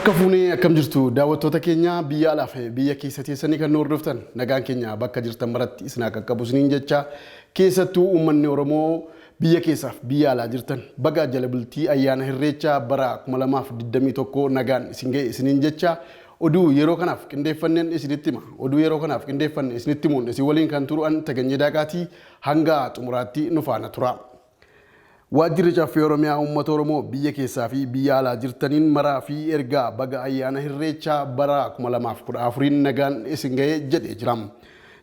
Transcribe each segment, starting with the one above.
Harka fuunee akkam jirtu daawwattoota keenya biyya alaa fi biyya keessa teessanii kan nu hordoftan nagaan keenya bakka jirtan maratti isin qaqqabu isiniin jecha keessattuu uummanni Oromoo biyya keessaaf biyya alaa jirtan baga jala bultii ayyaana Irreechaa bara 2021 nagaan isin ga'e isiniin jecha oduu yeroo kanaaf qindeeffanneen isinitti hima oduu yeroo kanaaf qindeeffanne isinitti himuun isin waliin kan turu'an Taganyee Daaqaatii hanga xumuraatti nu faana tura. Waajjirri Caffee Oromiyaa uummata Oromoo biyya keessaa fi biyya alaa jirtaniin maraa fi ergaa baga ayyaana Irreechaa bara 2014 nagaan isin ga'e jedhee jira.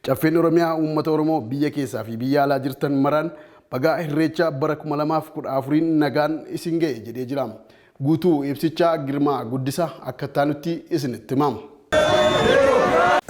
Caffeen Oromiyaa uummata Oromoo biyya keessaa fi biyya alaa jirtan maraan baga Irreechaa bara 2014 nagaan isin ga'e jedhee jira. Guutuu ibsichaa Girmaa Guddisa akka taanutti isinitti himama.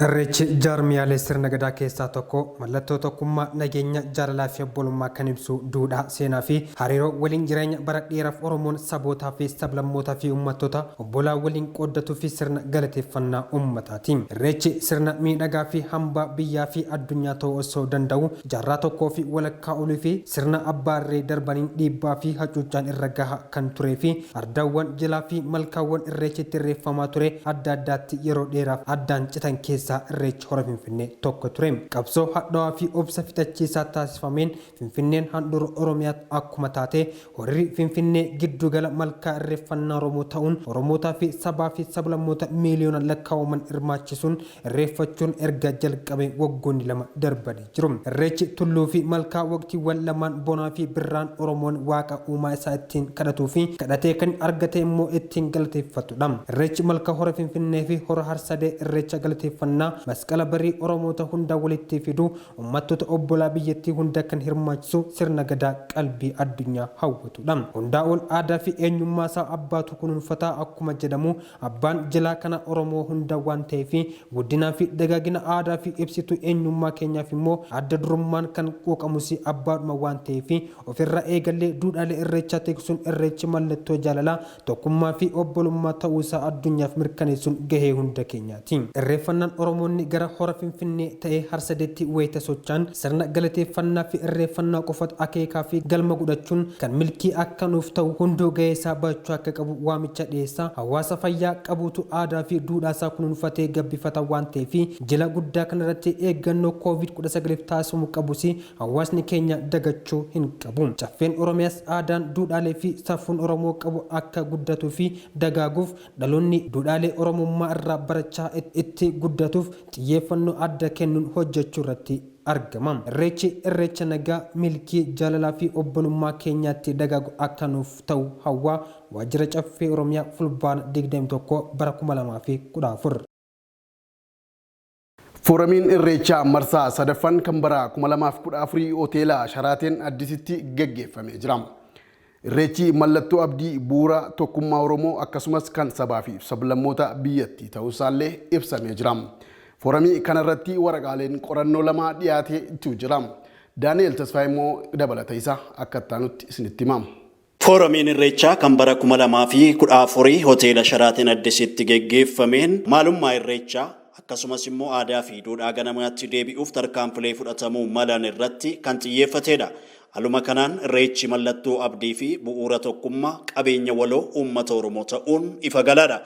Irreechi jaarmiyaalee sirna gadaa keessaa tokko mallattoo tokkummaa nageenya jaalalaa fi obbolummaa kan ibsu duudhaa seenaa fi hariiroo waliin jireenya bara dheeraaf Oromoon sabootaa fi sablammootaa fi uummattoota obbolaa waliin qooddatuu fi sirna galateeffannaa uummataati. Irreechi sirna miidhagaa fi hambaa biyyaa fi addunyaa ta'uu osoo danda'u jaarraa tokkoo fi walakkaa olii fi sirna abbaarree darbaniin dhiibbaa fi hacuuccaan irra gaha kan turee fi ardaawwan jilaa fi malkaawwan irreechitti irreeffamaa ture adda addaatti yeroo dheeraaf addaan citan keessa Irreechi hora Finfinnee tokko ture. Qabsoo hadhaawaa fi obsa fixachiisaa taasifameen Finfinneen handhuura Oromiyaatti akkuma taate horri Finfinnee giddugala malkaa irreeffannaa Oromoo ta'uun Oromootaa fi sabaa fi sablammoota miiliyoona lakkaa'aman hirmaachisuun irreeffachuun erga jalqabe waggoonni lama darbanii jiru. Irreechi tulluu fi malkaa waqtiiwwan lamaan bonaa fi birraan Oromoon waaqa uumaa isaa ittiin kadhatuu fi kadhatee kan argate immoo ittiin galateeffatudha. Irreechi malkaa hora Finfinnee fi hora Harsadee irreecha galateeffannaa masqala barii Oromoota hunda walitti fidu uummattoota obbolaa biyyattii hunda kan hirmaachisu sirna gadaa qalbii addunyaa hawwatudha. Hundaa ol aadaa fi eenyummaa isaa abbaatu kunuunfataa akkuma jedhamu abbaan jilaa kana Oromoo hunda waan ta'eef guddinaa fi dagaagina aadaa fi ibsituu eenyummaa keenyaaf immoo adda durummaan kan quuqamus abbaadhuma waan ta'eef ofirraa eegallee duudhaalee irreechaa tiksuun irreechi mallattoo jaalalaa tokkummaa fi obbolummaa ta'uusaa addunyaaf mirkaneessuun gahee hunda keenyaati. Irreeffannaan Oromoonni gara hora Finfinnee ta'ee Harsadeetti wayita socho'an sirna galateeffannaa fi irreeffannaa qofatu akeekaa fi galma godhachuun kan milkii akka nuuf ta'u hunduu gahee isaa baachuu akka qabu waamicha dhiyeessaa. Hawaasa fayyaa qabuutu aadaa fi duudhaa isaa kunuunfatee gabbifata waan ta'eef jila guddaa kanarratti eeggannoo COVID-19 taasifamuu qabus hawaasni keenya dagachuu hin qabu. Caffeen Oromiyaas aadaan duudhaalee fi safuun Oromoo qabu akka guddatuu fi dagaaguuf dhaloonni duudhaalee Oromummaa irraa barachaa itti guddatuuf xiyyeeffannoo adda kennuun hojjechuu irratti argama. Irreechi irreecha nagaa milkii jaalalaa fi obbolummaa keenyaatti dagaagu akka nuuf ta'u hawwaa waajjira Caffee Oromiyaa fulbaana 21 bara 2014. Fooramiin Irreechaa marsaa sadaffaan kan bara 2014 hoteela Sharaateen Addisitti gaggeeffamee jira. Irreechi mallattoo abdii bu'uura tokkummaa Oromoo akkasumas kan sabaa fi sablammoota biyyattii ta'uusaallee ibsamee jira. Fooramii kanarratti waraqaaleen qorannoo lama dhiyaatee jira. Daani'eel Tasfaayee immoo dabalata isaa akka taanutti isinitti himama. Fooramiin Irreechaa kan bara 2014 hoteela Sharaateen Addisitti gaggeeffameen maalummaa Irreechaa akkasumas immoo aadaa fi duudhaa ganamaatti deebi'uuf tarkaanfilee fudhatamuu malan irratti kan xiyyeeffatedha. Haaluma kanaan irreechi mallattoo abdii fi bu'uura tokkummaa qabeenya waloo uummata Oromoo ta'uun ifa galaadha.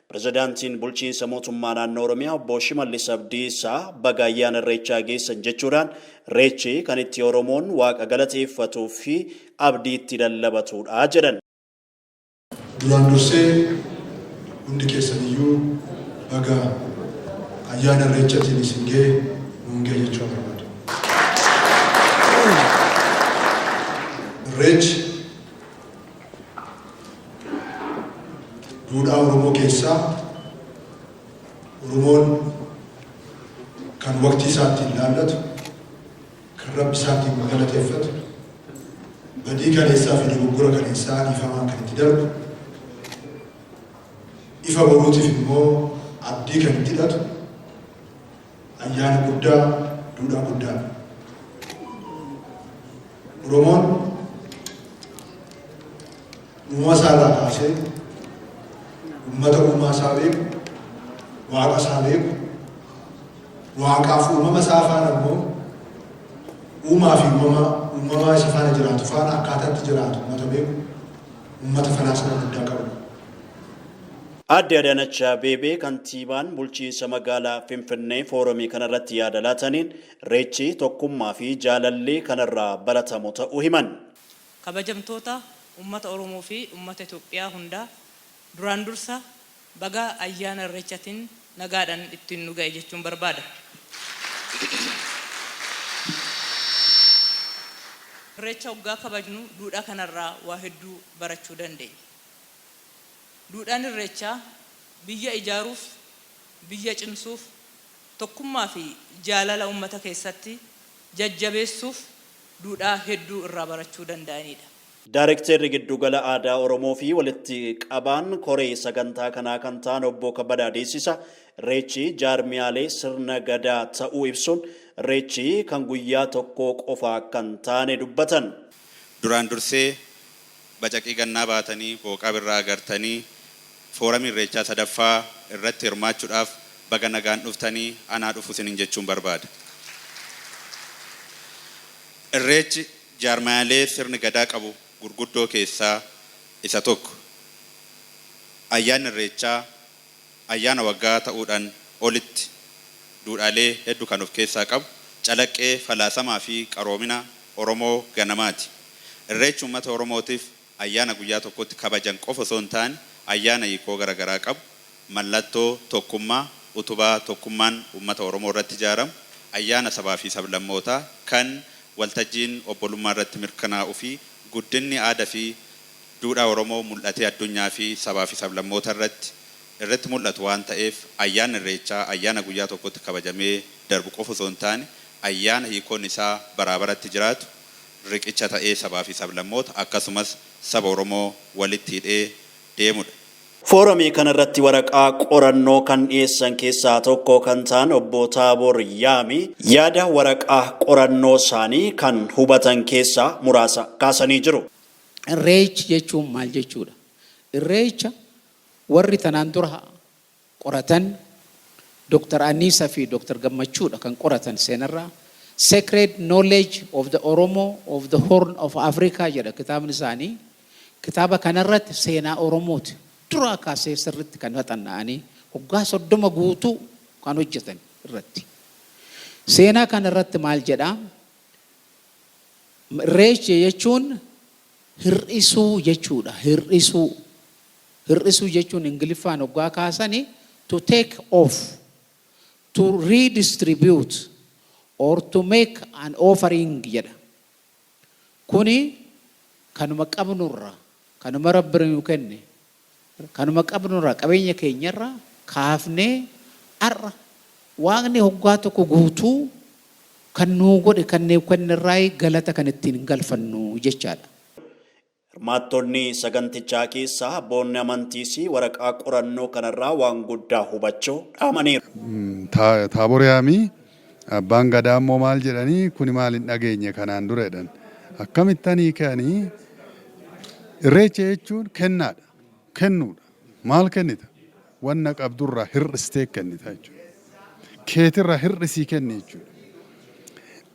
Pirezidaantiin bulchiinsa mootummaa naannoo Oromiyaa obbo Shimallis Abdiisaa baga ayyaana Irreechaa geessan jechuudhaan irreechi kan itti Oromoon waaqa galateeffatuu fi abdii itti lallabatudha jedhan. Duraan dursee hundi keessaniyyuu baga ayyaana Irreechaatiin isin ga'e nuun ga'e jechuu barbaada. Irreechi duudhaa Oromoo keessaa Oromoon kan waqtii isaatti ilaallatu, kan Rabbi isaatti galateeffatu, badii kaleessaa fi dogoggora kaleessaa ifamaan kan itti darbu, ifa boruutiif immoo abdii kan itti hidhatu, ayyaana guddaa, duudhaa guddaa. Oromoon uumama isaa irraa kaasee uummata uumaa isaa beeku, waaqa isaa beeku, waaqaaf uumama isaa faana immoo uumaa fi uumamaa isa faana jiraatu faana akkaataa itti jiraatu uummata beeku, uummata falaasama guddaa qabu. Aadde Adaanach Abeebee kantiibaan bulchiinsa magaalaa Finfinnee foorumii kanarratti yaada laataniin irreechi tokkummaa fi jaalallee kanarraa baratamu ta'uu himan. Kabajamtoota uummata Oromoo fi uummata Itoophiyaa hundaa duraan dursa baga ayyaana irreechatiin nagaadhaan ittiin nu ga'e jechuun barbaada. Irreecha waggaa kabajnu duudhaa kanarraa waa hedduu barachuu dandeenya. Duudhaan irreechaa biyya ijaaruuf, biyya cimsuuf, tokkummaa fi jaalala uummata keessatti jajjabeessuuf duudhaa hedduu irraa barachuu danda'anidha. Daarektarri giddugala aadaa Oromoo fi walitti qabaan koree sagantaa kanaa kan ta'an obbo Kabbadaa Deessisa irreechi jaarmiyaalee sirna gadaa ta'uu ibsuun irreechi kan guyyaa tokko qofaa kan taane dubbatan. Duraan dursee bacaqii gannaa baatanii booqaa birraa agartanii foorumii irreechaa sadaffaa irratti hirmaachuudhaaf baga nagaan dhuftanii anaa dhufu isiniin jechuun barbaada. Irreechi jaarmiyaalee sirni gadaa qabu gurguddoo keessaa isa tokko. Ayyaanni irreechaa ayyaana waggaa ta'uudhaan olitti duudhaalee hedduu kan of keessaa qabu calaqqee falaasamaa fi qaroomina Oromoo ganamaati. Irreechi uummata Oromootiif ayyaana guyyaa tokkotti kabajan qofa osoo hin taane ayyaana hiikoo garaagaraa qabu mallattoo tokkummaa utubaa tokkummaan uummata Oromoo irratti ijaaramu ayyaana sabaa fi sablammootaa kan waltajjiin obbolummaa irratti mirkanaa'uu fi guddinni aadaa fi duudhaa Oromoo mul'atee addunyaa fi sabaa fi sablammoota irratti mul'atu waan ta'eef ayyaanni irreechaa ayyaana guyyaa tokkotti kabajamee darbu qofa osoo hin taane ayyaana hiikoon isaa baraabaratti jiraatu riqicha ta'ee sabaa fi sablammoota akkasumas saba Oromoo walitti hidhee deemudha. Foorumii kanarratti waraqaa qorannoo kan dhiyeessan keessaa tokko kan ta'an obbo Taaboor Yaamii yaada waraqaa qorannoo isaanii kan hubatan keessaa muraasa kaasanii jiru. Irreechi jechuun maal jechuudha? Irreecha warri tanaan dura qoratan Dr. Anisa fi Dr. Gammachuudha kan qoratan seenarraa Sacred Knowledge of the Oromo of the Horn of Africa jedha kitaabni isaanii. Kitaaba kanarratti seenaa Oromooti dura kaasee sirriitti kan haxanna'anii waggaa 30 guutuu kan hojjetan irratti. Seenaa kanarratti maal jedhaa? Irreecha jechuun hir'isuu jechuudha. Hir'isuu jechuun Ingiliffaan waggaa kaasanii to take off, to redistribute or to make an offering jedha. Kuni kanuma qabnurraa kanuma Rabbi nu kenne kanuma qabnurraa qabeenya keenyarraa kaafnee har'a waaqni waggaa tokko guutuu kan nuu godhe kanneen kennirraa galata kan ittiin galfannu jechaadha. Hirmaattonni sagantichaa keessaa abboonni amantiis waraqaa qorannoo kanarraa waan guddaa hubachuu dhaamaniiru. Taaboor Yaamii abbaan gadaa immoo maal jedhanii kuni maal hin dhageenye kanaan dura jedhan akkamittanii ka'anii irreecha jechuun kennaadha. Kennuudha. Maal kennita? Wanna qabdurraa hir'istee kennita jechuudha. Keetirraa hir'isii kenni jechuudha.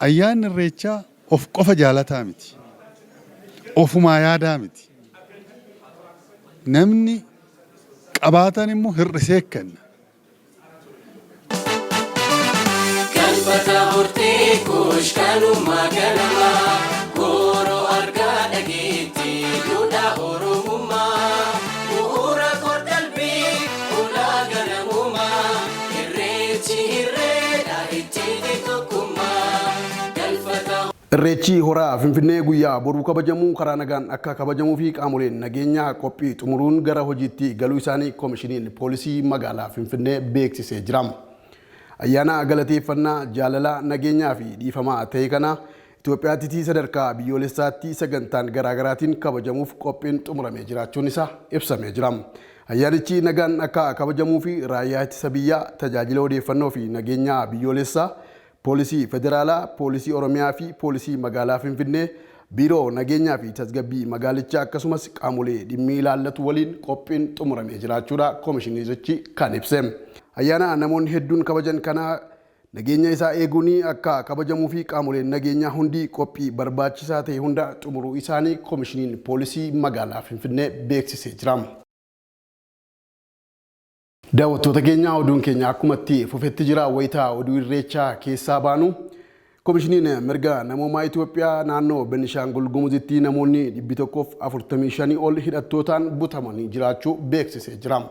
Ayyaanni irreechaa of qofa jaalataa miti. Ofumaa yaadaa miti. Namni qabaatan immoo hir'isee kenna. Galfata hortee kushkanumaa ganamaa gooroo argaa dhageetti duudhaa Oromummaa bu'uura kordalbii ulaa ganamummaa irreechi irreedha ittiin tokkummaa galfata. Irreechi horaa Finfinnee guyyaa boruu kabajamuu karaa nagaan akka kabajamuu fi qaamoleen nageenyaa qophii xumuruun gara hojiitti galuu isaanii koomishiniin poolisii magaalaa Finfinnee beeksisee jira. Ayyaana galateeffannaa jaalala nageenyaa fi dhiifamaa ta'e kana Itoophiyaatti sadarkaa biyyoolessaatti sagantaan garaagaraatiin kabajamuuf qophiin xumuramee jiraachuun isaa ibsamee jira. Ayyaanichi nagaan akka kabajamuu fi raayyaa ittisa biyyaa tajaajila odeeffannoo fi nageenyaa biyyoolessaa poolisii federaalaa, poolisii Oromiyaa fi poolisii magaalaa Finfinnee biiroo nageenyaa fi tasgabbii magaalichaa akkasumas qaamolee dhimmi ilaallatu waliin qophiin xumuramee jiraachuudha koomishinichi kan ibse. Ayyaana namoonni hedduun kabajan kana nageenya isaa eeguun akka kabajamuu fi qaamoleen nageenyaa hundi qophii barbaachisaa ta'e hunda xumuruu isaanii koomishiniin poolisii magaalaa Finfinnee beeksisee jira. Daawwattoota keenya oduun keenya akkumatti fufetti jira wayitaa oduu irreechaa keessaa baanu. Komishiniin mirga namoomaa Itoophiyaa naannoo Beenishaangul Gumuzitti namoonni 145 ol hidhattootaan butamanii jiraachuu beeksisee jira.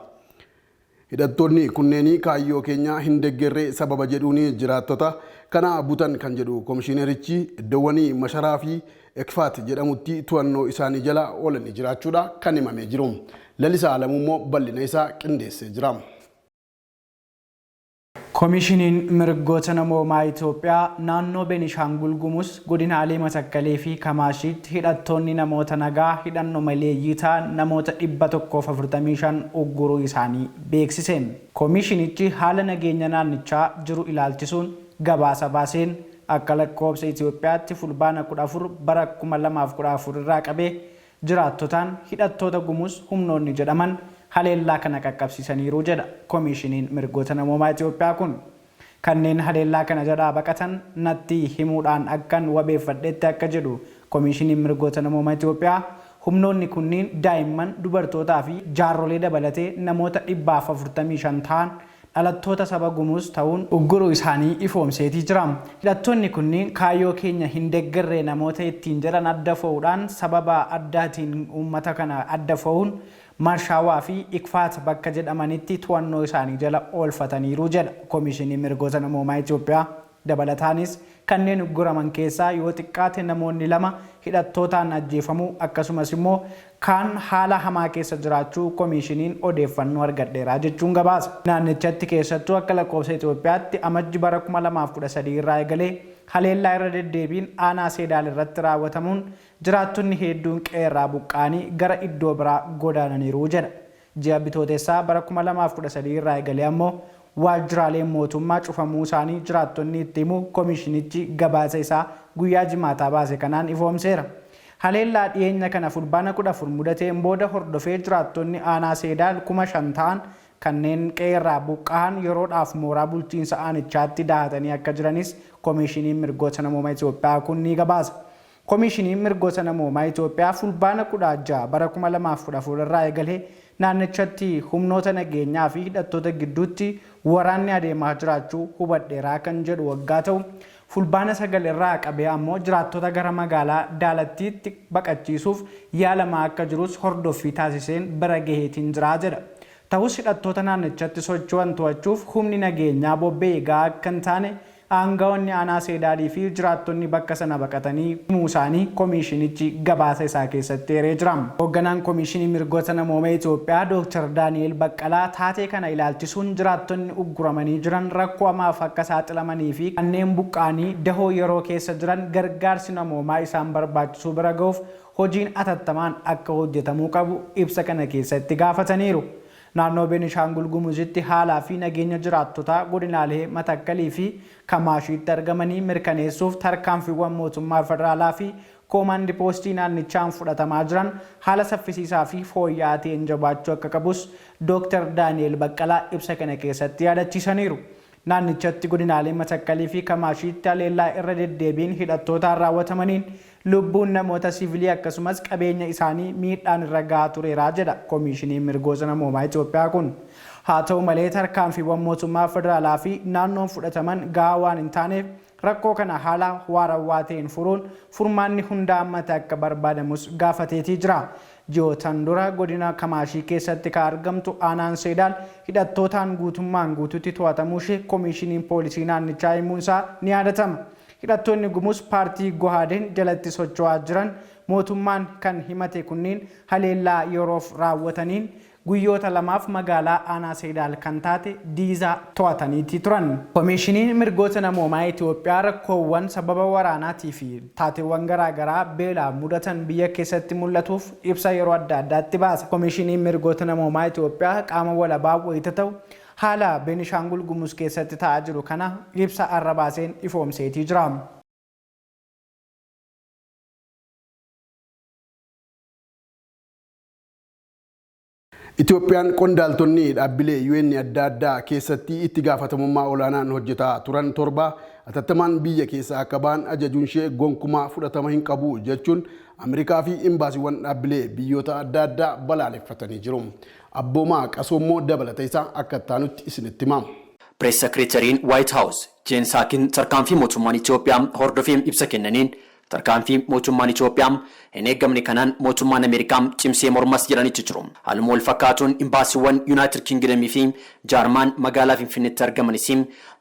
Hidhattoonni kunneen kaayyoo keenya hin deeggarre sababa jedhuun jiraattota kana butan kan jedhu komishinerichi iddoowwan masharaa fi ekfaat jedhamutti to'annoo isaanii jala oolanii jiraachuudha kan himamee jiru. Lalisaa Alamuu immoo bal'ina isaa qindeessee jira. Komishiniin mirgoota namoomaa Itoophiyaa naannoo Beenishaangul Gumuz godinaalee Matakkalee fi Kamaashiitti hidhattoonni namoota nagaa hidhannoo maleeyyii ta'an namoota 145 ugguruu isaanii beeksise. Komishinichi haala nageenya naannichaa jiru ilaalchisuun gabaasa baaseen akka lakkoofsa Itoophiyaatti fulbaana 14 bara 2014 irraa qabee jiraattotaan hidhattoota Gumuz humnoonni jedhaman haleellaa kana qaqqabsiisaniiru jedha komishiniin mirgoota namoomaa Itoophiyaa kun. Kanneen haleellaa kana jalaa baqatan natti himuudhaan akkan wabeeffadheetti akka jedhu komishiniin mirgoota namoomaa Itoophiyaa humnoonni kunniin daa'imman dubartootaa fi jaarrolee dabalatee namoota 145 ta'an dhalattoota saba Gumuz ta'uun ugguruu isaanii ifoomseetii jira. Hidhattoonni kunniin kaayyoo keenya hin deeggarre namoota ittiin jedhan adda fo'uudhaan sababa addaatiin uummata kana adda fo'uun Marshaawaa fi Ikfaat bakka jedhamanitti to'annoo isaanii jala oolfataniiru jedha komishiniin mirgoota namoomaa Itoophiyaa. Dabalataanis kanneen ugguraman keessaa yoo xiqqaate namoonni 2 hidhattootaan ajjeefamuu akkasumas immoo kaan haala hamaa keessa jiraachuu komishiniin odeeffannoo argadheera jechuun gabaasa. Naannichatti keessattuu akka lakkoofsa Itoophiyaatti amajji bara 2013 irraa eegalee haleellaa irra deddeebiin aanaa Seedaal irratti raawwatamuun jiraattonni hedduun qeerraa buqqaanii gara iddoo biraa godaananiiru jedha. Ji'a bitootessaa bara 2013 irraa eegalee ammoo waajjiraaleen mootummaa cufamuu isaanii jiraattonni itti himu komishinichi gabaasa isaa guyyaa jimaataa baase kanaan ifoomseera. Haleellaa dhiyeenya kana fulbaana 14 mudateen booda hordofee jiraattonni aanaa Seedaal 5,000 ta'an kanneen qeerraa buqqa'an yeroodhaaf mooraa bulchiinsa aanichaatti dahatanii akka jiranis komishiniin mirgoota namoomaa Itoophiyaa kun ni gabaasa. Komishiniin mirgoota namoomaa Itoophiyaa fulbaana 16 bara 2014 irraa eegalee naannichatti humnoota nageenyaa fi hidhattoota gidduutti waraanni adeemaa jiraachuu hubadheeraa kan jedhu waggaa ta'u fulbaana 9 irraa qabee ammoo jiraattota gara magaalaa Daalattiitti baqachiisuuf yaalamaa akka jirus hordoffii taasiseen bira gaheetiin jira jedha. Ta'us hidhattoota naannichatti socho'an to'achuuf humni nageenyaa bobba'ee gahaa akka hin taane aangawoonni aanaa Seedaalii fi jiraattonni bakka sana baqatanii himuu isaanii komishinichi gabaasa isaa keessatti eeree jira. Hoogganaan komishinii mirgoota namoomaa Itoophiyaa Dr. Daani'el Baqqalaa taatee kana ilaalchisuun jiraattonni ugguramanii jiran rakkoo hamaaf akka saaxilamanii fi kanneen buqqaanii dahoo yeroo keessa jiran gargaarsi namoomaa isaan barbaachisu bira ga'uuf hojiin atattamaan akka hojjetamuu qabu ibsa kana keessatti gaafataniiru. Naannoo Beenishaangul Gumuzitti haalaa fi nageenya jiraattotaa godinaalee Matakkalii fi Kamaashiitti argamanii mirkaneessuuf tarkaanfiiwwan mootummaa federaalaa fi koomaandi poostii naannichaan fudhatamaa jiran haala saffisiisaa fi fooyya'aa ta'een jabaachuu akka qabus Dr. Daani'el Baqqalaa ibsa kana keessatti yaadachiisaniiru. Naannichatti godinaalee Matakkalii fi Kamaashiitti haleellaa irra deddeebiin hidhattootaan raawwatamaniin lubbuun namoota siviilii akkasumas qabeenya isaanii miidhaan irra gahaa tureera jedha komishiniin mirgoota namoomaa Itoophiyaa kun. Haa ta'u malee tarkaanfiiwwan mootummaa federaalaa fi naannoon fudhataman gahaa waan hin taaneef rakkoo kana haala waarawaa ta'een furuun furmaanni hunda hammate akka barbaadamus gaafateetii jira. Ji'ootan dura godina Kamaashii keessatti kan argamtu aanaan Seedaal hidhattootaan guutummaan guututti to'atamuu ishee komishiniin poolisii naannichaa himuun isaa ni yaadatama. Hidhattoonni Gumuz paartii Gohaadeen jalatti socho'aa jiran mootummaan kan himate kunniin haleellaa yeroof raawwataniin guyyoota lamaaf magaalaa aanaa Seedaal kan taate Diizaa to'ataniitii turan. Komishiniin mirgoota namoomaa Itoophiyaa rakkoowwan sababa waraanaatii fi taateewwan garaagaraa beelaa mudatan biyya keessatti mul'atuuf ibsa yeroo adda addaatti baasa. Komishiniin mirgoota namoomaa Itoophiyaa qaama walabaa wayita ta'u haala Beenishaangul Gumuz keessatti ta'aa jiru kana ibsa arra baaseen ifoomseetii jira. Itoophiyaan qondaaltonni dhaabbilee UN adda addaa keessatti itti gaafatamummaa olaanaan hojjetaa turan torba atattamaan biyya keessaa akka ba'an ajajuun ishee gonkumaa fudhatama hin qabu jechuun Ameerikaa fi imbaasiiwwan dhaabbilee biyyoota adda addaa balaaleffatanii jiru. Abboomaa Qasoommoo dabalata isaa akka taanutti isinitti himamu. Press Secretary White House Jane Saakin tarkaanfii mootummaan Itoophiyaa hordofee ibsa kennaniin tarkaanfii mootummaan Itoophiyaa hin eegamne kanaan mootummaan Ameerikaa cimsee mormas jedhanitti jiru. Haaluma wal fakkaatuun imbaasiiwwan United Kingdom fi Jaarmaan magaalaa Finfinneetti argamanis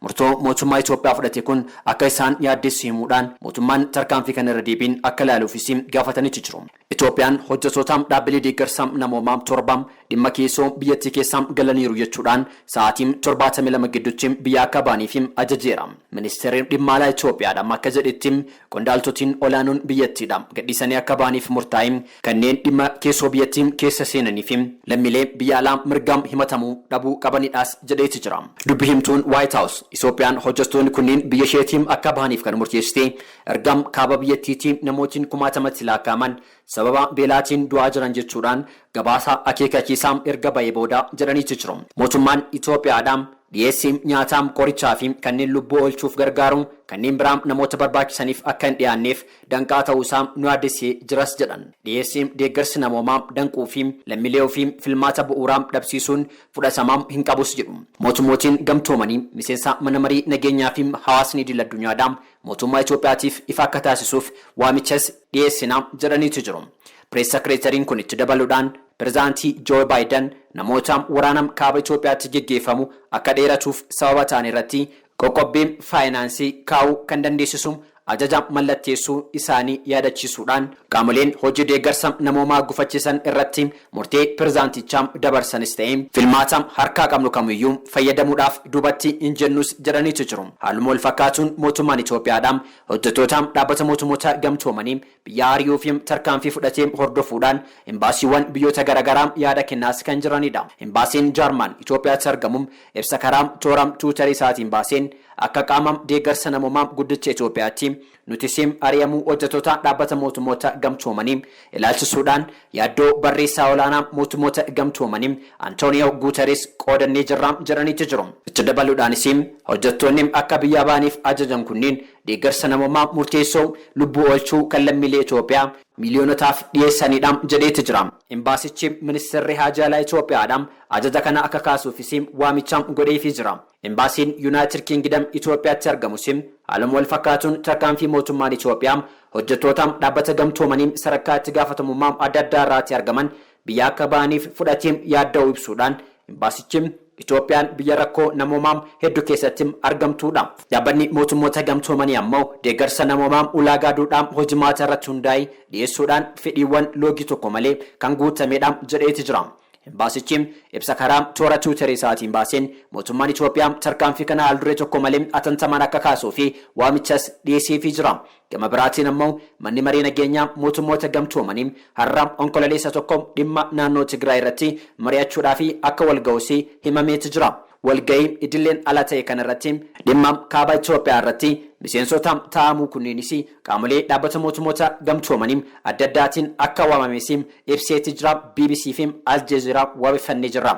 murtoo mootummaa Itoophiyaa fudhate kun akka isaan yaaddessu himuudhaan mootummaan tarkaanfii kana irra deebiin akka ilaaluufis gaafatanitti jiru. Itoophiyaan hojjettoota dhaabbilee deeggarsa namoomaa torba dhimma keessoo biyyattii keessaa galaniiru jechuudhaan sa'aatii 72 gidduutti biyya akka ba'aniif ajajeera. Ministeerri dhimma alaa Itoophiyaadhaan akka jedhetti qondaaltotiin olaanoon biyyattiidha gadhiisanii akka ba'aniif murtaa'e kanneen dhimma keessoo biyyattii keessa seenaniif lammiilee biyya alaa mirgaan himatamuu dhabuu qabanidhaas jedheeti jira. Dubbi himtuun White House Itoophiyaan hojjettoonni kunniin biyya isheetiin akka ba'aniif kan murteessite ergam kaaba biyyattiitti namootiin kumaatamatti lakkaa'aman sababa beelaatiin du'aa jiran jechuudhaan gabaasa akeekachiisaa erga ba'ee booda jedhaniiti jiru. Mootummaan Itoophiyaadhaan dhiyeessii nyaataa qorichaa fi kanneen lubbuu oolchuuf gargaaru kanneen biraan namoota barbaachisaniif akka hin dhiyaanneef danqaa ta'uusaa nu yaaddessee jiras jedhan. Dhiyeessii deeggarsi namoomaa danquu fi lammiilee ofii filmaata bu'uuraa dhabsiisuun fudhatamaa hin qabus jedhu. Mootummootiin gamtoomanii miseensa mana marii nageenyaa fi hawaasni idil-addunyaadhaan mootummaa Itoophiyaatiif ifa akka taasisuuf waamichas dhiyeessinaa jedhaniitu jiru. Press Secretary kun itti dabaluudhaan Pireezidaantii Joe Biden namoota waraana kaaba Itoophiyaatti geggeeffamu akka dheeratuuf sababa ta'an irratti qoqqobbiin faayinaansii kaa'uu kan dandeessisu ajaja mallatteessuu isaanii yaadachiisuudhaan qaamoleen hojii deeggarsa namoomaa gufachiisan irratti murtee pireezidaantichaa dabarsanis ta'e filmaata harkaa qabnu kamiyyuu fayyadamuudhaaf duubatti hin jennus jedhaniitu jiru. Haaluma wal fakkaatuun mootummaan Itoophiyaadhaan hojjettoota dhaabbata mootummoota gamtoomanii biyya ari'uu fi tarkaanfii fudhatee hordofuudhaan imbaasiiwwan biyyoota garaagaraa yaada kennaas kan jiranidha. Imbaasiin Jaarmaan Itoophiyaatti argamu ibsa karaa toora Tiwiitarii isaatiin baaseen akka qaama deeggarsa namoomaa guddicha Itoophiyaatti nuti ari'amuu hojjettoota dhaabbata mootummoota gamtoomanii ilaalchisuudhaan yaaddoo barreessaa olaanaa mootummoota gamtoomanii Antooniyoo Guuteres qoodannee jirra jedhaniitu jiru. Itti dabaluudhaanis hojjettoonni akka biyya ba'aniif ajajan kunniin deeggarsa namoomaa murteessoo lubbuu oolchuu kan lammiilee Itoophiyaa miliyoonotaaf dhiyeessanidha jedheeti jira. Imbaasichi ministeerri haajaa alaa Itoophiyaadhaan ajaja kana akka kaasuufis waamicha godheefii jira. Imbaasiin United Kingdom Itoophiyaatti argamus haaluma wal fakkaatuun tarkaanfii mootummaan Itoophiyaa hojjettoota dhaabbata gamtoomanii sadarkaa itti gaafatamummaa adda addaa irratti argaman biyya akka ba'aniif fudhatee yaadda'uu ibsuudhaan imbaasichi Itoophiyaan biyya rakkoo namoomaa hedduu keessatti argamtuudha. Dhaabbanni mootummoota gamtoomanii ammoo deeggarsa namoomaa ulaagaa duudhaan hojimaata irratti hundaa'ee dhiyeessuudhaan fedhiiwwan loogii tokko malee kan guutamedha jedheeti jira. Imbaasichi ibsa karaa toora Tiwiitarii isaatiin baaseen mootummaan Itoophiyaa tarkaanfii kana haalduree tokko malee atantamaan akka kaasuu fi waamichas dhiyeesseefii jira. Gama biraatiin ammoo manni marii nageenyaa mootummoota gamtoomanii har'a onkololeessa tokko dhimma naannoo Tigraay irratti mari'achuudhaaf akka walga'uus himameeti jira. Walga'ii idileen ala ta'e kanarratti dhimma kaaba Itoophiyaa irratti miseensota taa'amuu kunniinis qaamolee dhaabbata mootummoota gamtoomanii adda addaatiin akka waamames ibseeti jira. BBC fi Al Jazeera wabeeffannee jira.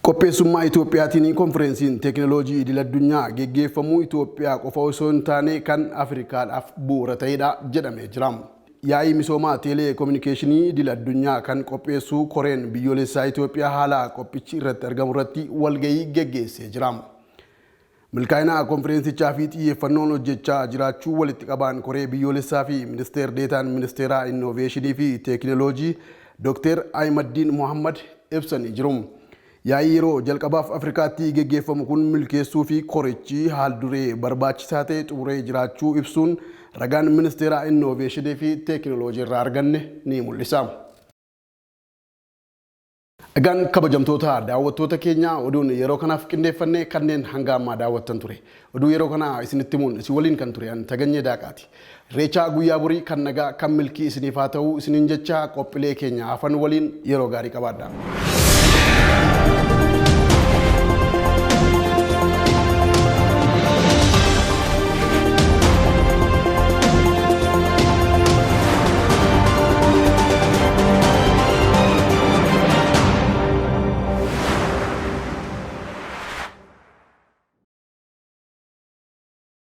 Qopheessummaa Itoophiyaatiin konferensiin teekinooloojii idil-addunyaa geggeeffamuu Itoophiyaa qofa osoo hin taane kan Afrikaadhaaf bu'uura ta'edha jedhamee jira. Yaa'ii misoomaa teeleekoominikeeshinii idil-addunyaa kan qopheessuu koreen biyyoolessaa Itoophiyaa haala qophichi irratti argamu irratti walga'ii geggeessee jira. Milkaa'ina konferensichaa fi xiyyeeffannoon hojjechaa jiraachuu walitti qabaan koree biyyoolessaa fi ministeer deetaan ministeera innoveeshinii fi teekinooloojii Dr. Ahmadiin Mohammad ibsanii jiru. Yaa'ii yeroo jalqabaaf Afrikaatti geggeeffamu kun milkeessuu fi korichi haalduree barbaachisaa ta'e xumuree jiraachuu ibsuun ragaan ministeera innoveeshinii fi teekinooloojii irraa arganne ni mul'isa. Egaan kabajamtoota daawwattoota keenya oduun yeroo kanaaf qindeeffannee kanneen hanga ammaa daawwattan ture. Oduu yeroo kana isinitti himuun isin waliin kan ture an Taganyee Daaqaati. Irreechaa guyyaa borii kan nagaa kan milkii isiniif haa ta'u isiniin jecha qophiilee keenya hafan waliin yeroo gaarii qabaadhaa.